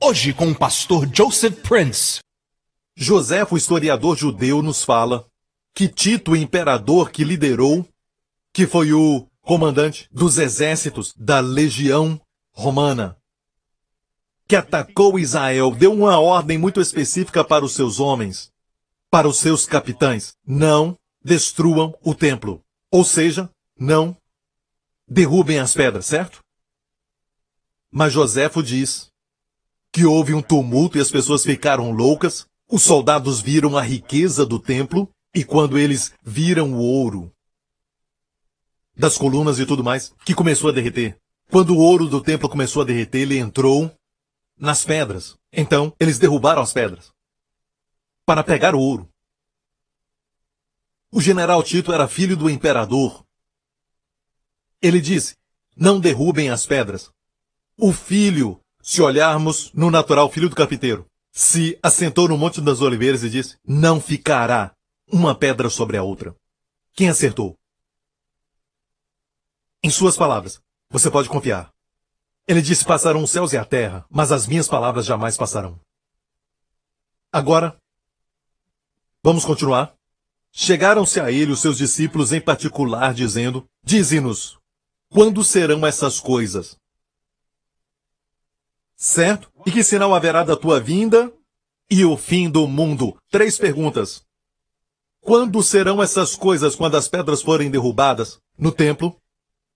Hoje com o pastor Joseph Prince. Joséfo, historiador judeu, nos fala que Tito, o imperador que liderou, que foi o comandante dos exércitos da legião romana, que atacou Israel, deu uma ordem muito específica para os seus homens, para os seus capitães: não destruam o templo. Ou seja, não derrubem as pedras, certo? Mas Joséfo diz que houve um tumulto e as pessoas ficaram loucas. Os soldados viram a riqueza do templo e quando eles viram o ouro das colunas e tudo mais, que começou a derreter. Quando o ouro do templo começou a derreter, ele entrou nas pedras. Então, eles derrubaram as pedras para pegar o ouro. O general Tito era filho do imperador. Ele disse: não derrubem as pedras. O filho, se olharmos no natural, filho do carpinteiro, se assentou no Monte das Oliveiras e disse: não ficará uma pedra sobre a outra. Quem acertou? Em suas palavras, você pode confiar. Ele disse: passarão os céus e a terra, mas as minhas palavras jamais passarão. Agora, vamos continuar. Chegaram-se a ele os seus discípulos em particular, dizendo: dize-nos, quando serão essas coisas? Certo? E que sinal haverá da tua vinda e o fim do mundo? 3 perguntas. Quando serão essas coisas, quando as pedras forem derrubadas no templo?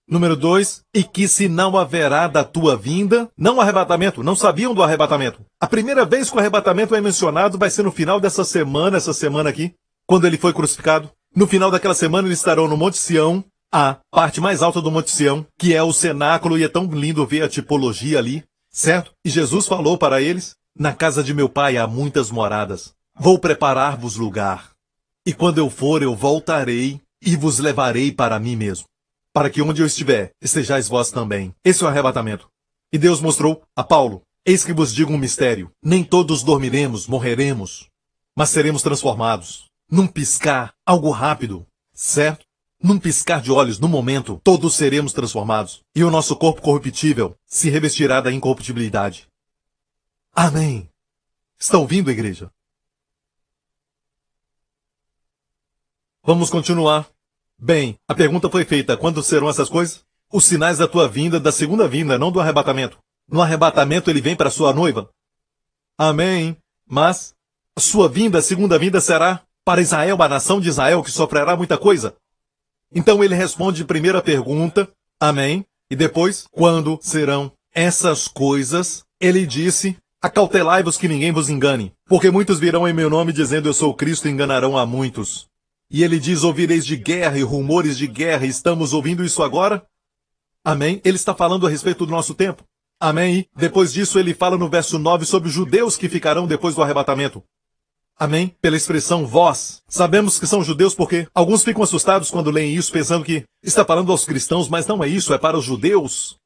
Número 2, e que sinal haverá da tua vinda? Não o arrebatamento, não sabiam do arrebatamento. A primeira vez que o arrebatamento é mencionado vai ser no final dessa semana, essa semana aqui, quando ele foi crucificado. No final daquela semana eles estarão no Monte Sião, a parte mais alta do Monte Sião, que é o cenáculo, e é tão lindo ver a tipologia ali, certo? E Jesus falou para eles: na casa de meu pai há muitas moradas. Vou preparar-vos lugar. E quando eu for, eu voltarei e vos levarei para mim mesmo, para que onde eu estiver, estejais vós também. Esse é o arrebatamento. E Deus mostrou a Paulo: eis que vos digo um mistério. Nem todos dormiremos, morreremos, mas seremos transformados. Num piscar, algo rápido, certo? Num piscar de olhos, num momento, todos seremos transformados. E o nosso corpo corruptível se revestirá da incorruptibilidade. Amém. Está ouvindo, igreja? Vamos continuar. Bem, a pergunta foi feita: quando serão essas coisas? Os sinais da tua vinda, da segunda vinda, não do arrebatamento. No arrebatamento ele vem para sua noiva. Amém. Mas a sua vinda, a segunda vinda, será para Israel, a nação de Israel, que sofrerá muita coisa. Então ele responde a primeira pergunta, amém, e depois, quando serão essas coisas, ele disse: acautelai-vos que ninguém vos engane, porque muitos virão em meu nome dizendo eu sou Cristo e enganarão a muitos. E ele diz: ouvireis de guerra e rumores de guerra. Estamos ouvindo isso agora? Amém? Ele está falando a respeito do nosso tempo. Amém? E depois disso ele fala no verso 9 sobre os judeus que ficarão depois do arrebatamento. Amém? Pela expressão vós. Sabemos que são judeus porque alguns ficam assustados quando leem isso, pensando que está falando aos cristãos, mas não é isso, é para os judeus.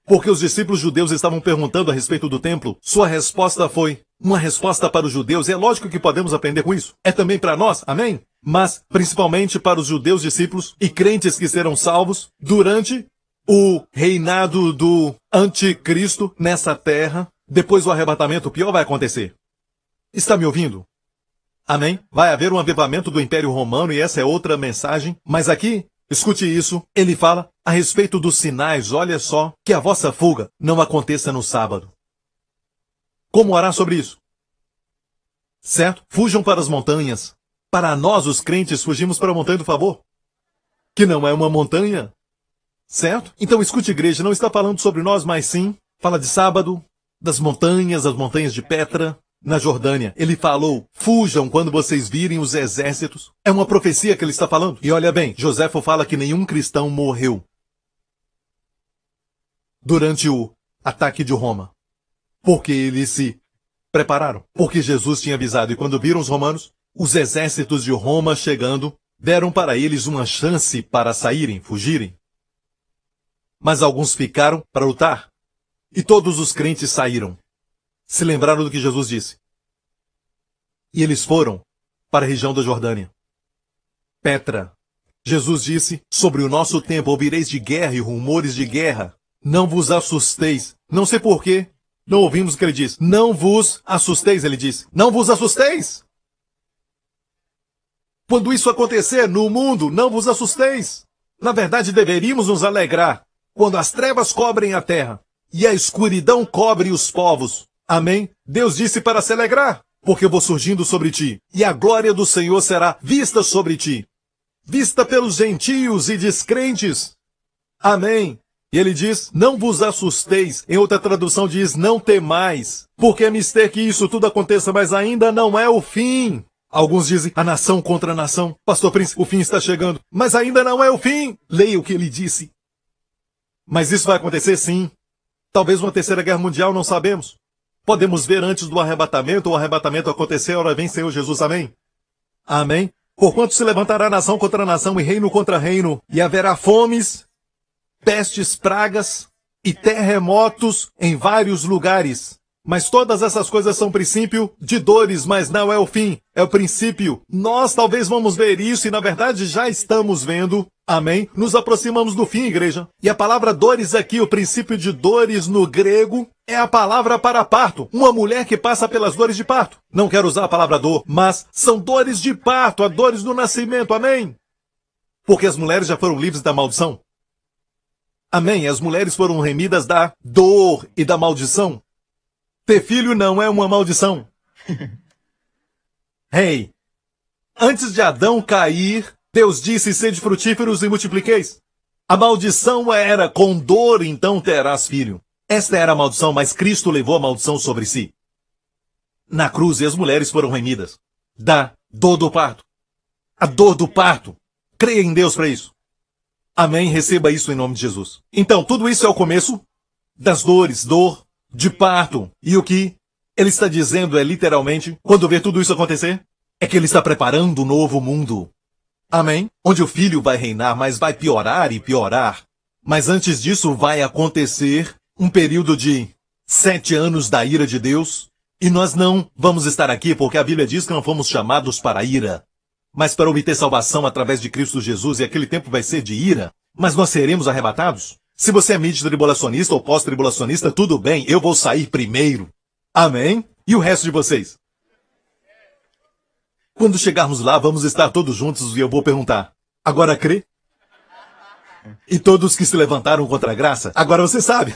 Porque os discípulos judeus estavam perguntando a respeito do templo. Sua resposta foi uma resposta para os judeus. E é lógico que podemos aprender com isso. É também para nós, amém? Mas principalmente para os judeus discípulos e crentes que serão salvos durante o reinado do anticristo nessa terra. Depois do arrebatamento, o pior vai acontecer. Está me ouvindo? Amém? Vai haver um avivamento do Império Romano e essa é outra mensagem. Mas aqui, escute isso, ele fala a respeito dos sinais. Olha só, que a vossa fuga não aconteça no sábado. Como orar sobre isso? Certo? Fujam para as montanhas. Para nós, os crentes, fugimos para a montanha do favor, que não é uma montanha. Certo? Então escute, igreja, não está falando sobre nós, mas sim, fala de sábado, das montanhas, as montanhas de Petra, na Jordânia. Ele falou: fujam quando vocês virem os exércitos. É uma profecia que ele está falando. E olha bem, Joséfo fala que nenhum cristão morreu durante o ataque de Roma, porque eles se prepararam, porque Jesus tinha avisado. E quando viram os romanos, os exércitos de Roma chegando, deram para eles uma chance para saírem, fugirem. Mas alguns ficaram para lutar. E todos os crentes saíram. Se lembraram do que Jesus disse. E eles foram para a região da Jordânia. Petra. Jesus disse: sobre o nosso tempo ouvireis de guerra e rumores de guerra. Não vos assusteis. Não sei porquê. Não ouvimos o que ele diz. Não vos assusteis, ele disse. Não vos assusteis. Quando isso acontecer no mundo, não vos assusteis. Na verdade, deveríamos nos alegrar quando as trevas cobrem a terra e a escuridão cobre os povos. Amém? Deus disse para se alegrar, porque eu vou surgindo sobre ti, e a glória do Senhor será vista sobre ti, vista pelos gentios e descrentes. Amém? E ele diz, não vos assusteis. Em outra tradução diz, não temais, porque é mister que isso tudo aconteça, mas ainda não é o fim. Alguns dizem, a nação contra a nação. Pastor Prince, o fim está chegando, mas ainda não é o fim. Leia o que ele disse. Mas isso vai acontecer sim. Talvez uma terceira guerra mundial, não sabemos. Podemos ver antes do arrebatamento, o arrebatamento acontecer, ora vem Senhor Jesus, amém? Amém? Porquanto se levantará nação contra nação e reino contra reino, e haverá fomes, pestes, pragas e terremotos em vários lugares. Mas todas essas coisas são princípio de dores, mas não é o fim, é o princípio. Nós talvez vamos ver isso e na verdade já estamos vendo. Amém? Nos aproximamos do fim, igreja. E a palavra dores aqui, o princípio de dores no grego, é a palavra para parto. Uma mulher que passa pelas dores de parto. Não quero usar a palavra dor, mas são dores de parto, as dores do nascimento. Amém? Porque as mulheres já foram livres da maldição. Amém? As mulheres foram remidas da dor e da maldição. Ter filho não é uma maldição. Hey, antes de Adão cair, Deus disse, sede frutíferos e multipliqueis. A maldição era, com dor então terás filho. Esta era a maldição, mas Cristo levou a maldição sobre si. Na cruz, e as mulheres foram remidas da dor do parto. A dor do parto. Creia em Deus para isso. Amém? Receba isso em nome de Jesus. Então, tudo isso é o começo das dores, dor de parto. E o que ele está dizendo é literalmente, quando ver tudo isso acontecer, é que ele está preparando um novo mundo. Amém? Onde o filho vai reinar, mas vai piorar e piorar. Mas antes disso vai acontecer um período de 7 anos da ira de Deus. E nós não vamos estar aqui porque a Bíblia diz que não fomos chamados para a ira, mas para obter salvação através de Cristo Jesus. E aquele tempo vai ser de ira. Mas nós seremos arrebatados. Se você é mid-tribulacionista ou pós-tribulacionista, tudo bem, eu vou sair primeiro. Amém? E o resto de vocês? Quando chegarmos lá, vamos estar todos juntos e eu vou perguntar, agora crê? E todos que se levantaram contra a graça, agora você sabe.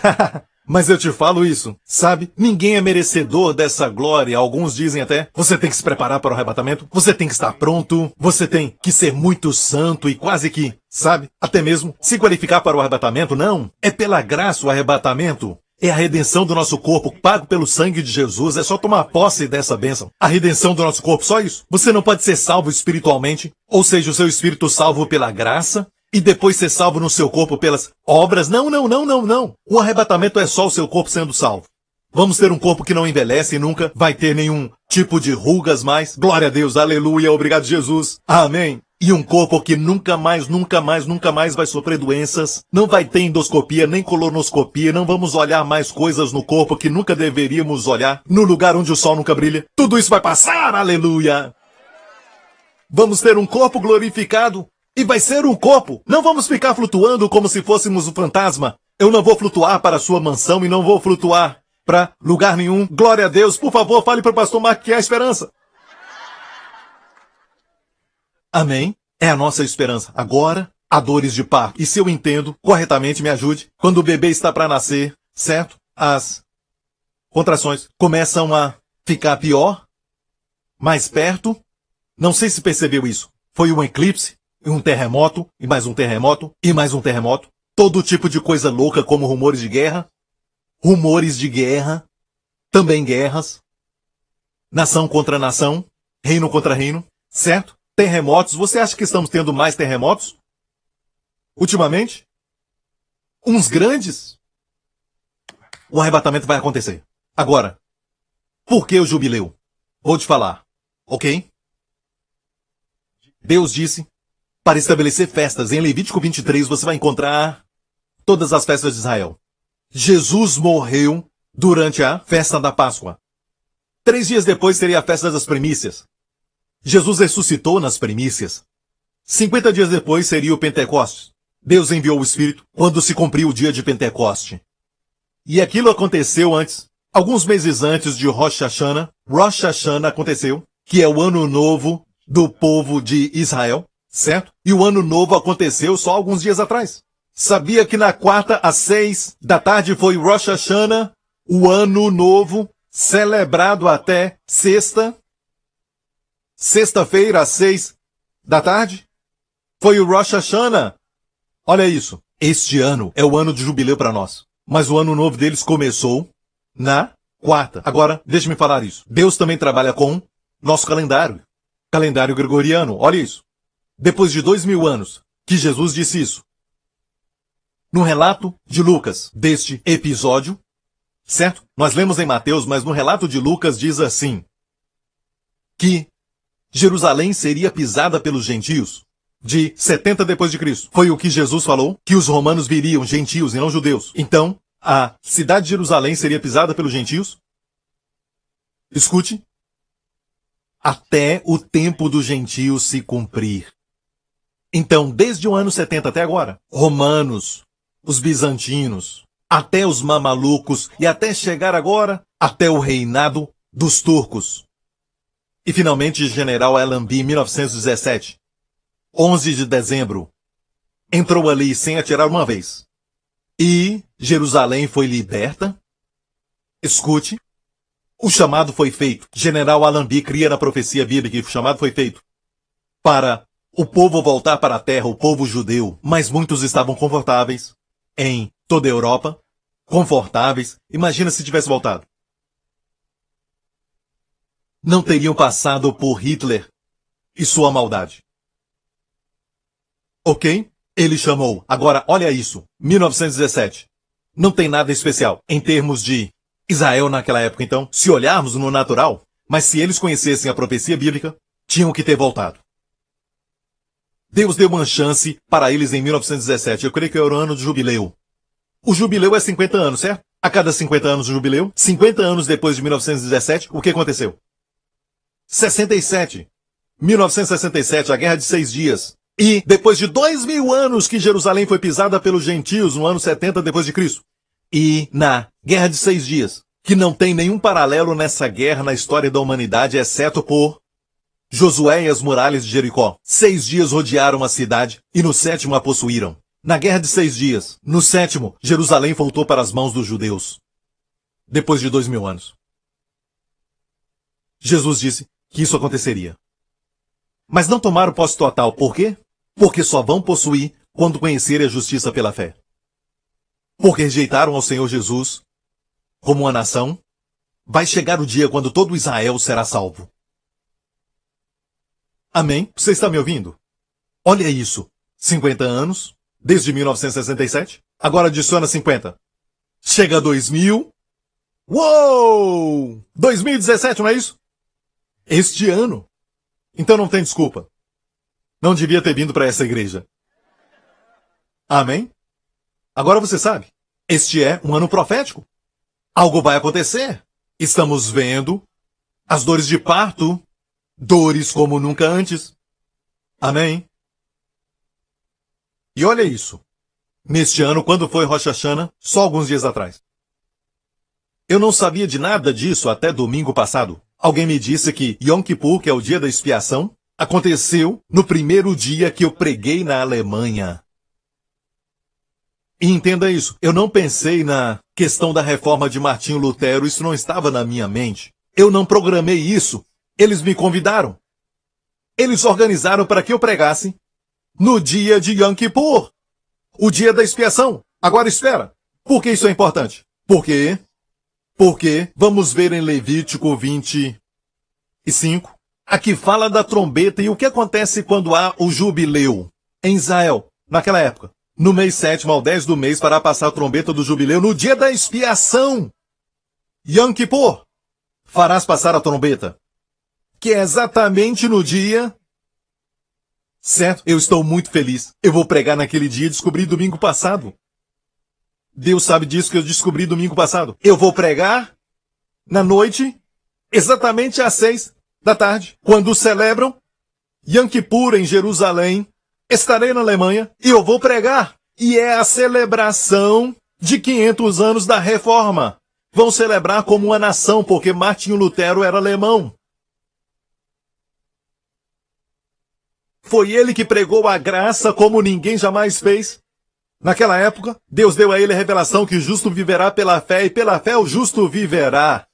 Mas eu te falo isso, sabe? Ninguém é merecedor dessa glória. Alguns dizem até, você tem que se preparar para o arrebatamento, você tem que estar pronto, você tem que ser muito santo e quase que, sabe? Até mesmo se qualificar para o arrebatamento. Não, é pela graça o arrebatamento. É a redenção do nosso corpo, pago pelo sangue de Jesus. É só tomar posse dessa bênção. A redenção do nosso corpo, só isso. Você não pode ser salvo espiritualmente, ou seja, o seu espírito salvo pela graça, e depois ser salvo no seu corpo pelas obras. Não, não, não, não, não. O arrebatamento é só o seu corpo sendo salvo. Vamos ter um corpo que não envelhece e nunca vai ter nenhum tipo de rugas mais. Glória a Deus, aleluia, obrigado Jesus. Amém. E um corpo que nunca mais, nunca mais, nunca mais vai sofrer doenças. Não vai ter endoscopia, nem colonoscopia. Não vamos olhar mais coisas no corpo que nunca deveríamos olhar. No lugar onde o sol nunca brilha. Tudo isso vai passar, aleluia. Vamos ter um corpo glorificado. E vai ser um corpo. Não vamos ficar flutuando como se fôssemos um fantasma. Eu não vou flutuar para a sua mansão e não vou flutuar para lugar nenhum. Glória a Deus. Por favor, fale para o pastor Mark que é a esperança. Amém? É a nossa esperança. Agora, há dores de parto. E se eu entendo corretamente, me ajude. Quando o bebê está para nascer, certo? As contrações começam a ficar pior, mais perto. Não sei se percebeu isso. Foi um eclipse, um terremoto, e mais um terremoto, e mais um terremoto. Todo tipo de coisa louca como rumores de guerra. Rumores de guerra. Também guerras. Nação contra nação. Reino contra reino. Certo? Terremotos. Você acha que estamos tendo mais terremotos? Ultimamente? Uns grandes? O arrebatamento vai acontecer. Agora, por que o jubileu? Vou te falar. Ok? Deus disse para estabelecer festas. Em Levítico 23 você vai encontrar todas as festas de Israel. Jesus morreu durante a festa da Páscoa. 3 dias depois seria a festa das primícias. Jesus ressuscitou nas primícias. 50 dias depois seria o Pentecostes. Deus enviou o Espírito quando se cumpriu o dia de Pentecoste. E aquilo aconteceu antes Alguns meses antes de Rosh Hashanah aconteceu, que é o ano novo do povo de Israel, certo? E o ano novo aconteceu só alguns dias atrás. Sabia que na quarta às 6 da tarde foi Rosh Hashanah, o ano novo, celebrado até sexta-feira às 6 da tarde? Foi o Rosh Hashanah. Olha isso. Este ano é o ano de jubileu para nós. Mas o ano novo deles começou na quarta. Agora, deixe-me falar isso. Deus também trabalha com nosso calendário. Calendário gregoriano. Olha isso. Depois de 2000 anos que Jesus disse isso. No relato de Lucas deste episódio, certo? Nós lemos em Mateus, mas no relato de Lucas diz assim, que Jerusalém seria pisada pelos gentios de 70 depois de Cristo. Foi o que Jesus falou, que os romanos viriam gentios e não judeus. Então, a cidade de Jerusalém seria pisada pelos gentios? Escute. Até o tempo dos gentios se cumprir. Então, desde o ano 70 até agora, romanos, os bizantinos, até os mamalucos e até chegar agora, até o reinado dos turcos. E finalmente, General Allenby, 1917, 11 de dezembro, entrou ali sem atirar uma vez. E Jerusalém foi liberta. Escute, o chamado foi feito. General Allenby cria na profecia bíblica que o chamado foi feito para o povo voltar para a terra, o povo judeu. Mas muitos estavam confortáveis em toda a Europa, confortáveis. Imagina se tivesse voltado. Não teriam passado por Hitler e sua maldade. Ok? Ele chamou. Agora, olha isso. 1917. Não tem nada especial em termos de Israel naquela época, então. Se olharmos no natural, mas se eles conhecessem a profecia bíblica, tinham que ter voltado. Deus deu uma chance para eles em 1917. Eu creio que era o ano de jubileu. O jubileu é 50 anos, certo? A cada 50 anos o jubileu. 50 anos depois de 1917, o que aconteceu? 67. 1967, a Guerra de 6 Dias. E depois de 2000 anos que Jerusalém foi pisada pelos gentios, no ano 70 depois de Cristo. E na Guerra de 6 Dias, que não tem nenhum paralelo nessa guerra na história da humanidade, exceto por Josué e as muralhas de Jericó. 6 dias rodearam a cidade e no 7º a possuíram. Na Guerra de 6 Dias, no 7º, Jerusalém voltou para as mãos dos judeus. Depois de 2000 anos. Jesus disse que isso aconteceria. Mas não tomaram posse total. Por quê? Porque só vão possuir quando conhecerem a justiça pela fé. Porque rejeitaram ao Senhor Jesus como uma nação. Vai chegar o dia quando todo Israel será salvo. Amém? Você está me ouvindo? Olha isso. 50 anos, desde 1967. Agora adiciona 50. Chega a 2000. Uou! 2017, não é isso? Este ano. Então não tem desculpa. Não devia ter vindo para essa igreja. Amém? Agora você sabe. Este é um ano profético. Algo vai acontecer. Estamos vendo as dores de parto. Dores como nunca antes. Amém? E olha isso. Neste ano, quando foi Rosh Hashanah, só alguns dias atrás. Eu não sabia de nada disso até domingo passado. Alguém me disse que Yom Kippur, que é o dia da expiação, aconteceu no primeiro dia que eu preguei na Alemanha. E entenda isso, eu não pensei na questão da reforma de Martinho Lutero, isso não estava na minha mente. Eu não programei isso, eles me convidaram. Eles organizaram para que eu pregasse no dia de Yom Kippur, o dia da expiação. Agora espera, por que isso é importante? Por quê? Porque vamos ver em Levítico 25, aqui fala da trombeta e o que acontece quando há o jubileu em Israel, naquela época. No mês 7º ao 10 do mês fará passar a trombeta do jubileu no dia da expiação. Yom Kippur, farás passar a trombeta, que é exatamente no dia certo. Eu estou muito feliz. Eu vou pregar naquele dia e descobri domingo passado. Deus sabe disso que eu descobri domingo passado. Eu vou pregar na noite, exatamente às 6 da tarde, quando celebram Yom Kippur em Jerusalém. Estarei na Alemanha e eu vou pregar. E é a celebração de 500 anos da Reforma. Vão celebrar como uma nação, porque Martinho Lutero era alemão. Foi ele que pregou a graça como ninguém jamais fez. Naquela época, Deus deu a ele a revelação que o justo viverá pela fé, e pela fé o justo viverá.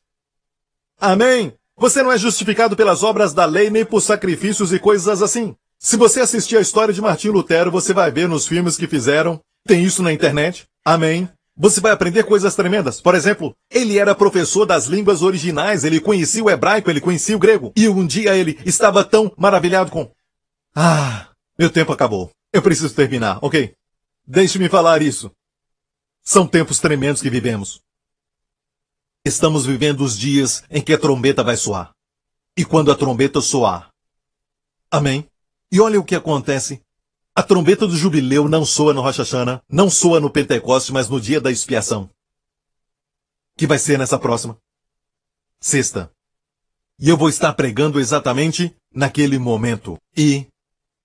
Amém? Você não é justificado pelas obras da lei, nem por sacrifícios e coisas assim. Se você assistir a história de Martinho Lutero, você vai ver nos filmes que fizeram. Tem isso na internet. Amém? Você vai aprender coisas tremendas. Por exemplo, ele era professor das línguas originais, ele conhecia o hebraico, ele conhecia o grego. E um dia ele estava tão maravilhado com... meu tempo acabou. Eu preciso terminar, ok? Deixe-me falar isso. São tempos tremendos que vivemos. Estamos vivendo os dias em que a trombeta vai soar. E quando a trombeta soar. Amém? E olha o que acontece. A trombeta do jubileu não soa no Rosh Hashanah, não soa no Pentecostes, mas no dia da expiação. Que vai ser nessa próxima sexta. E eu vou estar pregando exatamente naquele momento. E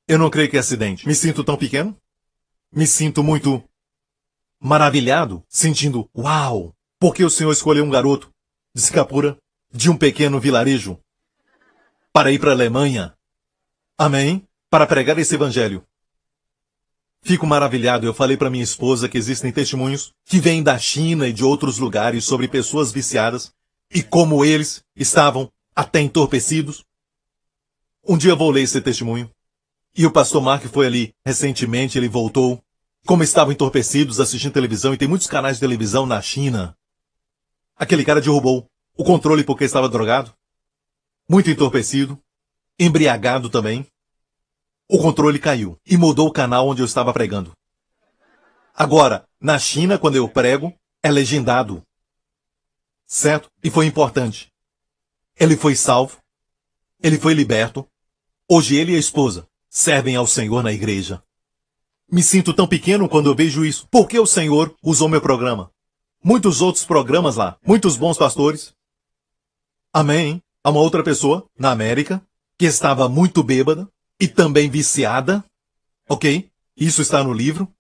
eu não creio que é acidente. Me sinto tão pequeno. Me sinto muito maravilhado, sentindo, uau, porque o Senhor escolheu um garoto de Singapura, de um pequeno vilarejo, para ir para a Alemanha. Amém? Para pregar esse evangelho. Fico maravilhado. Eu falei para minha esposa que existem testemunhos que vêm da China e de outros lugares sobre pessoas viciadas e como eles estavam até entorpecidos. Um dia eu vou ler esse testemunho. E o pastor Mark foi ali recentemente, ele voltou. Como estavam entorpecidos assistindo televisão, e tem muitos canais de televisão na China. Aquele cara derrubou o controle porque estava drogado. Muito entorpecido. Embriagado também. O controle caiu e mudou o canal onde eu estava pregando. Agora, na China, quando eu prego, é legendado. Certo? E foi importante. Ele foi salvo. Ele foi liberto. Hoje ele e a esposa servem ao Senhor na igreja. Me sinto tão pequeno quando eu vejo isso. Por que o Senhor usou meu programa? Muitos outros programas lá. Muitos bons pastores. Amém. Há uma outra pessoa, na América, que estava muito bêbada e também viciada. Ok? Isso está no livro.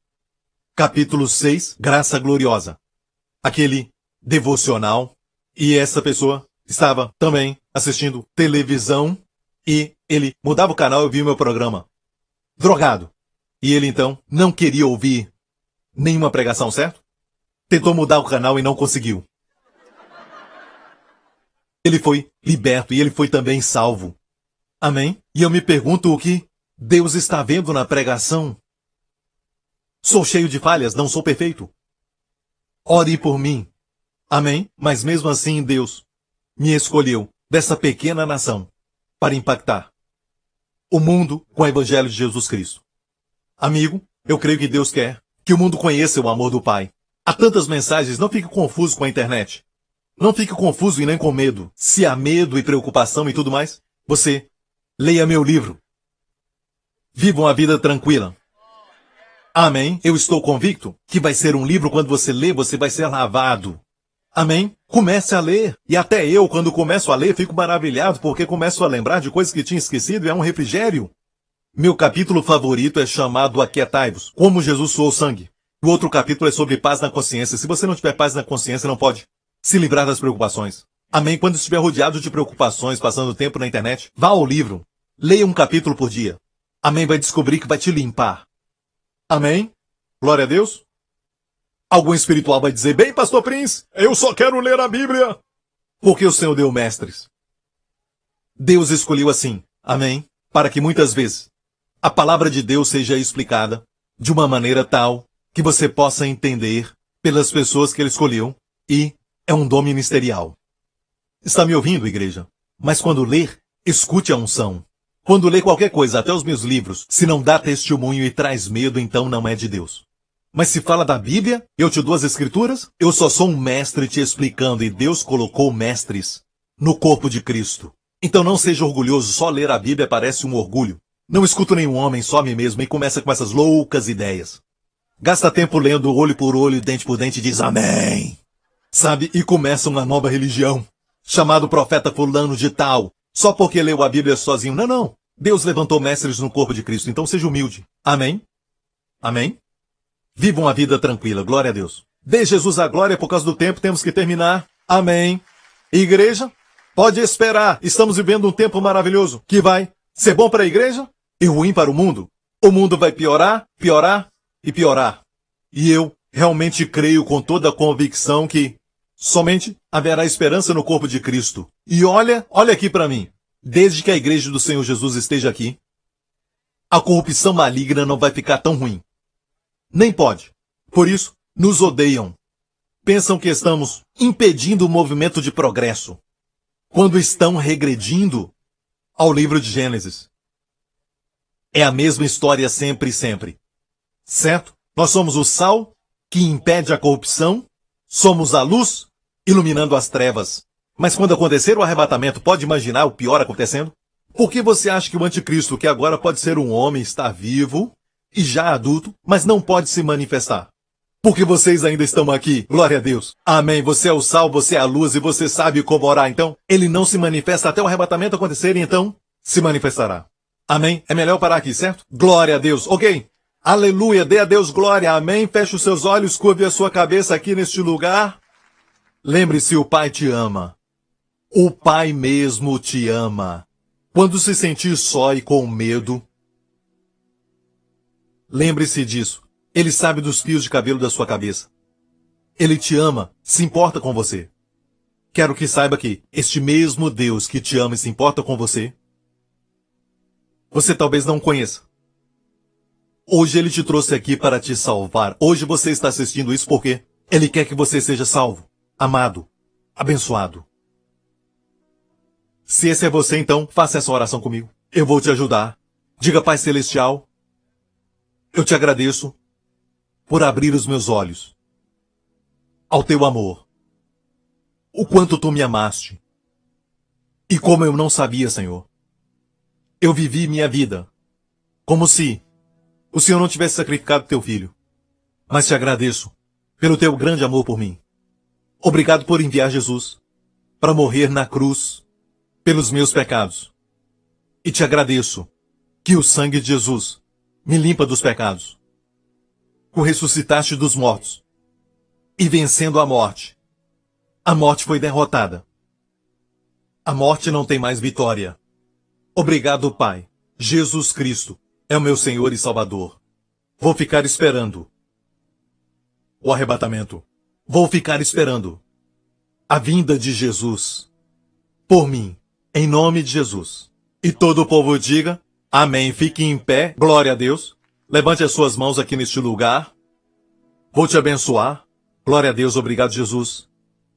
Capítulo 6, Graça Gloriosa. Aquele devocional. E essa pessoa estava também assistindo televisão. E ele mudava o canal e eu vi o meu programa. Drogado. E ele então não queria ouvir nenhuma pregação, certo? Tentou mudar o canal e não conseguiu. Ele foi liberto e ele foi também salvo. Amém? E eu me pergunto o que Deus está vendo na pregação. Sou cheio de falhas, não sou perfeito. Ore por mim. Amém? Mas mesmo assim Deus me escolheu dessa pequena nação para impactar o mundo com o Evangelho de Jesus Cristo. Amigo, eu creio que Deus quer que o mundo conheça o amor do Pai. Há tantas mensagens, não fique confuso com a internet. Não fique confuso e nem com medo. Se há medo e preocupação e tudo mais, você leia meu livro. Viva uma vida tranquila. Amém? Eu estou convicto que vai ser um livro, quando você lê, você vai ser lavado. Amém? Comece a ler. E até eu, quando começo a ler, fico maravilhado, porque começo a lembrar de coisas que tinha esquecido e é um refrigério. Meu capítulo favorito é chamado Aquietai-vos, como Jesus suou sangue. O outro capítulo é sobre paz na consciência. Se você não tiver paz na consciência, não pode se livrar das preocupações. Amém? Quando estiver rodeado de preocupações, passando tempo na internet, vá ao livro. Leia um capítulo por dia. Amém? Vai descobrir que vai te limpar. Amém? Glória a Deus. Algum espiritual vai dizer, bem, pastor Prince, eu só quero ler a Bíblia. Porque o Senhor deu mestres. Deus escolheu assim. Amém? Para que muitas vezes a palavra de Deus seja explicada de uma maneira tal que você possa entender pelas pessoas que ele escolheu, e é um dom ministerial. Está me ouvindo, igreja? Mas quando ler, escute a unção. Quando ler qualquer coisa, até os meus livros, se não dá testemunho e traz medo, então não é de Deus. Mas se fala da Bíblia, eu te dou as escrituras, eu só sou um mestre te explicando, e Deus colocou mestres no corpo de Cristo. Então não seja orgulhoso, só ler a Bíblia parece um orgulho. Não escuto nenhum homem, só a mim mesmo, e começa com essas loucas ideias. Gasta tempo lendo olho por olho, dente por dente e diz amém. Sabe? E começa uma nova religião, chamado profeta fulano de tal, só porque leu a Bíblia sozinho. Não, não. Deus levantou mestres no corpo de Cristo, então seja humilde. Amém? Amém? Vivam a vida tranquila, glória a Deus. Dê Jesus a glória, por causa do tempo, temos que terminar. Amém. Igreja, pode esperar. Estamos vivendo um tempo maravilhoso que vai ser bom para a igreja e ruim para o mundo. O mundo vai piorar, piorar e piorar. E eu realmente creio com toda a convicção que somente haverá esperança no corpo de Cristo. E olha aqui para mim. Desde que a igreja do Senhor Jesus esteja aqui, a corrupção maligna não vai ficar tão ruim. Nem pode. Por isso, nos odeiam. Pensam que estamos impedindo o movimento de progresso, quando estão regredindo ao livro de Gênesis. É a mesma história sempre e sempre. Certo? Nós somos o sal que impede a corrupção, somos a luz iluminando as trevas. Mas quando acontecer o arrebatamento, pode imaginar o pior acontecendo? Por que você acha que o anticristo, que agora pode ser um homem, está vivo e já adulto, mas não pode se manifestar? Porque vocês ainda estão aqui. Glória a Deus. Amém. Você é o sal, você é a luz e você sabe como orar. Então, ele não se manifesta até o arrebatamento acontecer e então se manifestará. Amém. É melhor parar aqui, certo? Glória a Deus. Ok. Aleluia. Dê a Deus glória. Amém. Feche os seus olhos, curve a sua cabeça aqui neste lugar. Lembre-se, o Pai te ama. O Pai mesmo te ama. Quando se sentir só e com medo, lembre-se disso. Ele sabe dos fios de cabelo da sua cabeça. Ele te ama, se importa com você. Quero que saiba que este mesmo Deus que te ama e se importa com você, você talvez não conheça. Hoje ele te trouxe aqui para te salvar. Hoje você está assistindo isso porque ele quer que você seja salvo, amado, abençoado. Se esse é você, então, faça essa oração comigo. Eu vou te ajudar. Diga, Pai Celestial, eu te agradeço por abrir os meus olhos ao teu amor. O quanto tu me amaste. E como eu não sabia, Senhor. Eu vivi minha vida como se o Senhor não tivesse sacrificado teu filho. Mas te agradeço pelo teu grande amor por mim. Obrigado por enviar Jesus para morrer na cruz pelos meus pecados. E te agradeço que o sangue de Jesus me limpa dos pecados. Tu ressuscitaste dos mortos. E vencendo a morte foi derrotada. A morte não tem mais vitória. Obrigado, Pai. Jesus Cristo é o meu Senhor e Salvador. Vou ficar esperando o arrebatamento. Vou ficar esperando a vinda de Jesus por mim, em nome de Jesus. E todo o povo diga, amém. Fique em pé, glória a Deus. Levante as suas mãos aqui neste lugar. Vou te abençoar. Glória a Deus, obrigado, Jesus.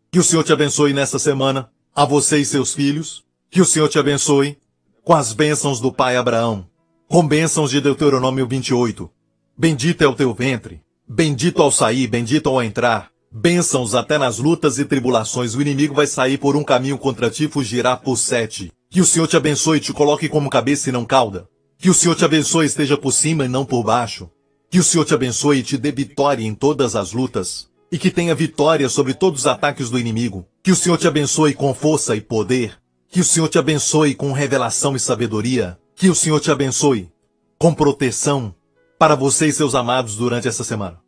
Que o Senhor te abençoe nesta semana, a você e seus filhos. Que o Senhor te abençoe com as bênçãos do pai Abraão, com bênçãos de Deuteronômio 28. Bendito é o teu ventre, bendito ao sair, bendito ao entrar. Bênçãos até nas lutas e tribulações. O inimigo vai sair por um caminho contra ti e fugirá por 7. Que o Senhor te abençoe e te coloque como cabeça e não cauda. Que o Senhor te abençoe e esteja por cima e não por baixo. Que o Senhor te abençoe e te dê vitória em todas as lutas. E que tenha vitória sobre todos os ataques do inimigo. Que o Senhor te abençoe com força e poder. Que o Senhor te abençoe com revelação e sabedoria. Que o Senhor te abençoe com proteção para você e seus amados durante essa semana.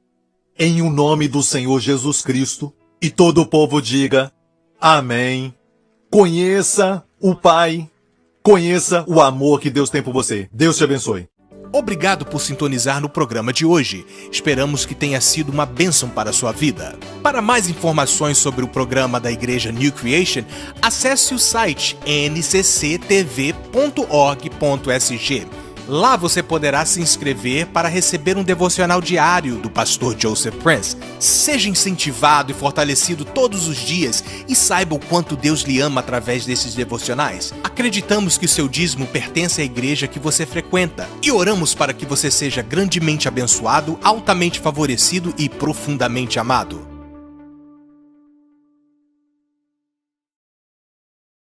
Em o nome do Senhor Jesus Cristo. E todo o povo diga, amém. Conheça o Pai. Conheça o amor que Deus tem por você. Deus te abençoe. Obrigado por sintonizar no programa de hoje. Esperamos que tenha sido uma bênção para a sua vida. Para mais informações sobre o programa da Igreja New Creation, acesse o site ncctv.org.sg. Lá você poderá se inscrever para receber um devocional diário do pastor Joseph Prince. Seja incentivado e fortalecido todos os dias e saiba o quanto Deus lhe ama através desses devocionais. Acreditamos que o seu dízimo pertence à igreja que você frequenta e oramos para que você seja grandemente abençoado, altamente favorecido e profundamente amado.